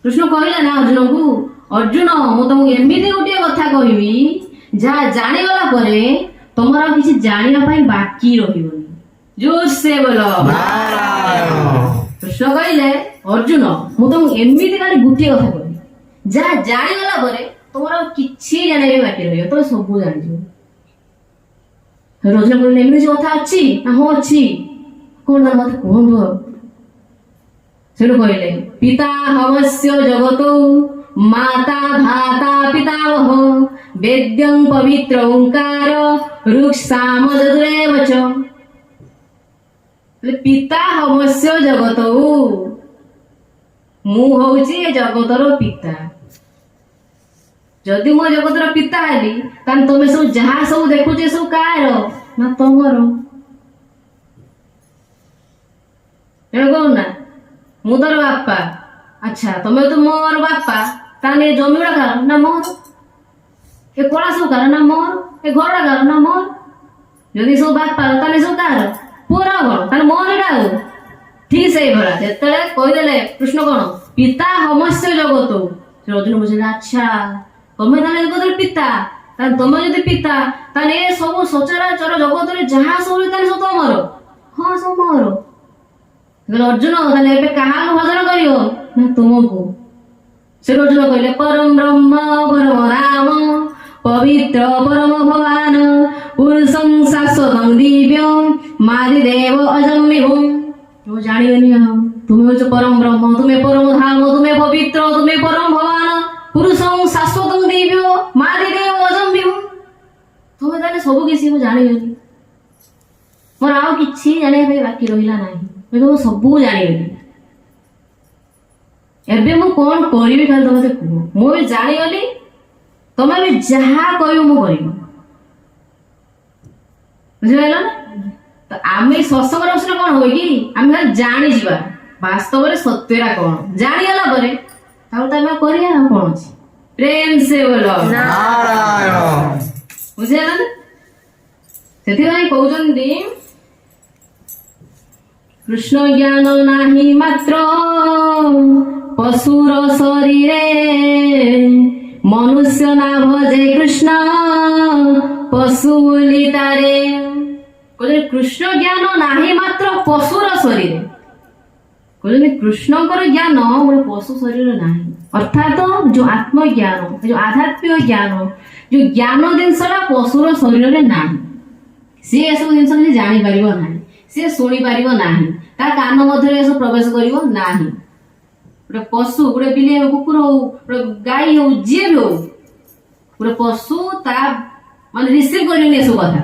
कृष्ण कहले ना अर्जुन को, अर्जुन मु तुमको एमती गोटे कथा कहबी जहाँ जानीगला परे तुमर किसी जानिया पाई बाकी रहिबनी। जोर से बोलो कृष्ण कहले अर्जुन मु तुमको एमती खाली गोटे कथा कहबी जहाँ जानीगला परे तुमर किसी जाने बाकी रहियो, तो सब जान जो। अर्जुन कहले एमती कथा अच्छी ना हो अच्छी कौन मत कहबो। सेठू कहले पिता हमस्य जगतो माता धाता पितामह वेद्यं पवित्र ओंकार ऋक्साम यजुरेव च। पिता हमस्य जगतो मु होउची जगतर पिता। जदि मो जगतर पिता हेली तान तमे सब जहा सब देखुचे सब कार ना तमर। ना मु तोर बापा, अच्छा तमे तो मोर बापा, ताने जमी गुड़ा कार ना मोर, ए कला सब कार ना मोर, ए घर कार ना मोर। जदि सब बापा ताने सब कार पूरा घर ताने मोर एटा। ठीक से भला जेतले कहि देले कृष्ण कोन पिता हमस्य जगतो, से अर्जुन बुझिला अच्छा तमे ताने जगतर पिता, ताने तमे जदि पिता ताने सब सचराचर जगतरे जहा सब ताने सब तमर। हां सब मोर। अर्जुन ताले एबे कहा भजन करियो ना तुमको। से अर्जुन कहले परम ब्रह्म परम राम पवित्र परम भगवान पुरुषं शाश्वतं दिव्यं मादिदेव अजं विभुं। तो जानिबनी तुमे हो परम ब्रह्म, तुमे परम धाम, तुमे पवित्र, तुमे परम भगवान पुरुषं शाश्वतं दिव्य मादिदेव अजं विभुं। तुमे ताले सब किसी को जानिबनी, मोर आउ किछि जाने पे बाकी रहिला नाही। मैं सबू जानी एबे मु कौन करी खाली तुम कह मु भी जानीगली तुम भी जहाँ कह बुझिपार ना। तो आम सत्संग रक्षण कौन हो कि आम खाली जानी जा वास्तव में सत्यरा कौन जानीगला कौन अच्छी प्रेम से बोलो बुझेगा ना। से कहते कृष्ण ज्ञान नाही मात्र पशुर शरीरे मनुष्य ना भजे कृष्ण पशु बोली तारे। कहते कृष्ण ज्ञान नाही मात्र पशुर शरीर, कहते कृष्णकर ज्ञान गोटे पशु शरीर नाही। अर्थात जो आत्मज्ञान जो आध्यात्मिक ज्ञान जो ज्ञान जिनसा पशुर शरीर नाही, सी ए सब जिन जानी पारिबो नाही, सी शुणी पारिबो नाही, ता कान मध्य सब प्रवेश करिबो नाही। गोटे पशु गोटे बिले कुकुर हो गोटे गाई हो जी भी हो गोटे पशु ता मान रिसीव करेनि सब कथा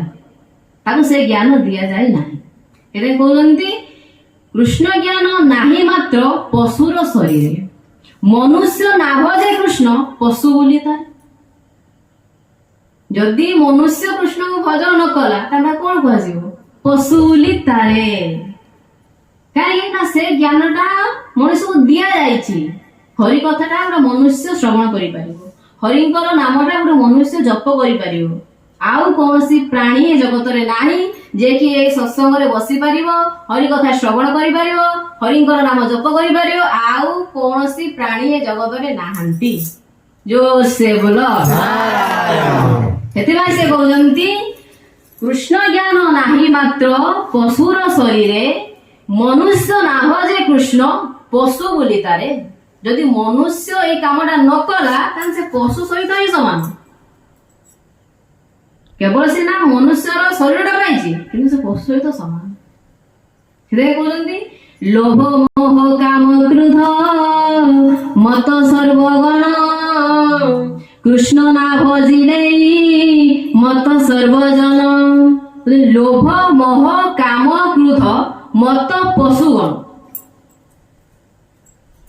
ताको से ज्ञान दिया जाए नाही। एते कहउंती कृष्ण ज्ञान नाही मात्र पशुर शरीर मनुष्य ना भजे कृष्ण पशु बोली तार। जदि मनुष्य कृष्ण को भजन न कला ता कोन कहजिवो पशु बोली तारे। कहीं ना से ज्ञानटा मनुष्य को दिया जाइछि। हरि कथाटा गोटे मनुष्य श्रवण करि परिबो, हरिंकर नामटा गोटे मनुष्य जप करि परिबो। आउ कोनसी प्राणी जगत रे नाही जे कि ए सत्संग रे बसी परिबो, हरि कथा श्रवण करि परिबो, हरिंकर नाम जप करि परिबो। आउ कोनसी प्राणी ए जगत रे नाहंती। जोर से बोलो हेते भाई से कहउजंती कृष्ण ज्ञान नाही मात्र पशुर शरीरे मनुष्य ना भजे कृष्ण पशु बोली तारे। जदि मनुष्य ए कामटा न कला तान से पशु सहित ही समान। केवल से ना मनुष्यर शरीरटा पाइछि किंतु से पशु सहित समान। से कहउजंती लोभ मोह काम क्रोध मत सर्वगण कृष्ण ना भजिले मत सर्वजन। लोभ मोह काम क्रोध मत पशुगण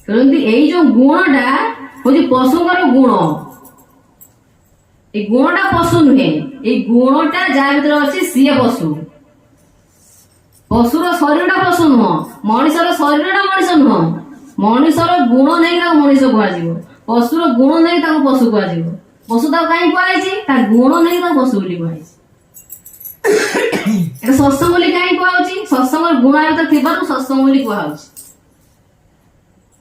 यही जो गुणटा हूँ पशुଙ୍କର गुण। ए गुणटा पशु नुहे, ए गुणटा जहाँ भीतर अच्छी सी पशु। पशुर शरीरटा पशु नुह, मनीषर शरीरटा मनीष नुह। मनीषर गुण नहीं मनीष कह, पशुर गुण नहीं पशु कह। पशु ताको कहीं कहुई गुण नहीं पशु बोली कहुई। सत्संग बोली कहीं कहुची सत्संग गुण भीतर थी सत्संग बोली कहुची।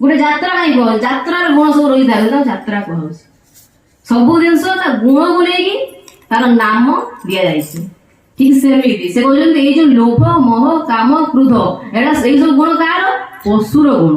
ଗୋଟେ ଯାତ୍ରା କାହିଁ କୁହ ଯାତ୍ରାର ଗୁଣ ସବୁ ରହିଥାଏ ତାକୁ ଯାତ୍ରା କୁହାହଉଛି ସବୁ ଜିନିଷ ତା ଗୁଣକୁ ନେଇକି ତାର ନାମ ଦିଆଯାଇଛି ଠିକ ସେମିତି ସେ କହୁଛନ୍ତି ଏଇ ଯୋଉ ଲୋଭ ମୋହ କାମ କ୍ରୋଧ ଏଇଟା ଏଇ ସବୁ ଗୁଣ କାହାର ପଶୁର ଗୁଣ